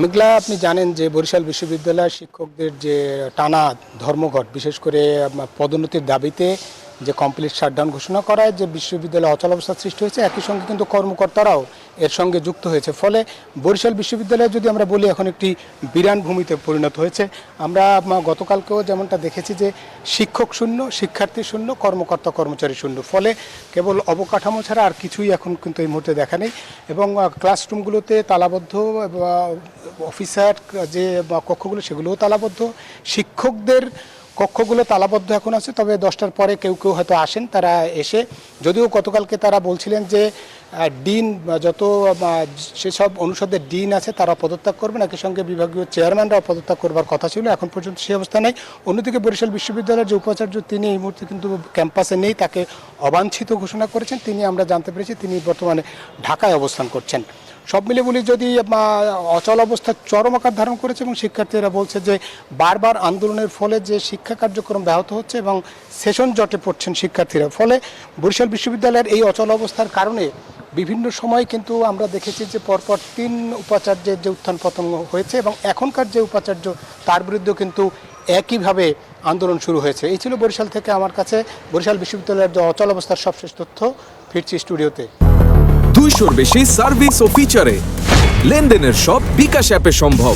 মেঘলা, আপনি জানেন যে বরিশাল বিশ্ববিদ্যালয়ের শিক্ষকদের যে টানা ধর্মঘট, বিশেষ করে পদোন্নতির দাবিতে যে কমপ্লিট শাটডাউন ঘোষণা করায় যে বিশ্ববিদ্যালয়ে অচলাবস্থার সৃষ্টি হয়েছে, একই সঙ্গে কিন্তু কর্মকর্তারাও এর সঙ্গে যুক্ত হয়েছে। ফলে বরিশাল বিশ্ববিদ্যালয় যদি আমরা বলি এখন একটি বিরান ভূমিতে পরিণত হয়েছে। আমরা গতকালকেও যেমনটা দেখেছি যে শিক্ষক শূন্য, শিক্ষার্থী শূন্য, কর্মকর্তা কর্মচারী শূন্য। ফলে কেবল অবকাঠামো ছাড়া আর কিছুই এখন কিন্তু এই মুহূর্তে দেখা নেই। এবং ক্লাসরুমগুলোতে তালাবদ্ধ, অফিসার যে কক্ষগুলো সেগুলোও তালাবদ্ধ, শিক্ষকদের কক্ষগুলো তালাবদ্ধ এখন আছে। তবে 10টার পরে কেউ কেউ হয়তো আসেন, তারা এসে যদিও গতকালকে তারা বলছিলেন যে ডিন যত সেসব অনুষদের ডিন আছে তারা পদত্যাগ করবেন, একই সঙ্গে বিভাগীয় চেয়ারম্যানরাও পদত্যাগ করবার কথা ছিল। এখন পর্যন্ত সেই অবস্থা নেই। অন্যদিকে বরিশাল বিশ্ববিদ্যালয়ের যে উপাচার্য, তিনি এই মুহূর্তে কিন্তু ক্যাম্পাসে নেই, তাকে অবাঞ্ছিত ঘোষণা করেছেন। তিনি, আমরা জানতে পেরেছি, তিনি বর্তমানে ঢাকায় অবস্থান করছেন। সব মিলে বলি, যদি অচল অবস্থা চরম আকার ধারণ করেছে এবং শিক্ষার্থীরা বলছে যে বারবার আন্দোলনের ফলে যে শিক্ষা কার্যক্রম ব্যাহত হচ্ছে এবং সেশন জটে পড়ছেন শিক্ষার্থীরা। ফলে বরিশাল বিশ্ববিদ্যালয়ের এই অচল অবস্থার কারণে বিভিন্ন সময় কিন্তু আমরা দেখেছি যে পরপর 3 উপাচার্যের যে উত্থান পতন হয়েছে এবং এখনকার যে উপাচার্য তার বিরুদ্ধেও কিন্তু একইভাবে আন্দোলন শুরু হয়েছে। এই ছিল বরিশাল থেকে আমার কাছে বরিশাল বিশ্ববিদ্যালয়ের যে অচল অবস্থার সবশেষ তথ্য। ফিরছি স্টুডিওতে। 200-র বেশি সার্ভিস ও ফিচারে লেনদেনের সব বিকাশ অ্যাপে সম্ভব।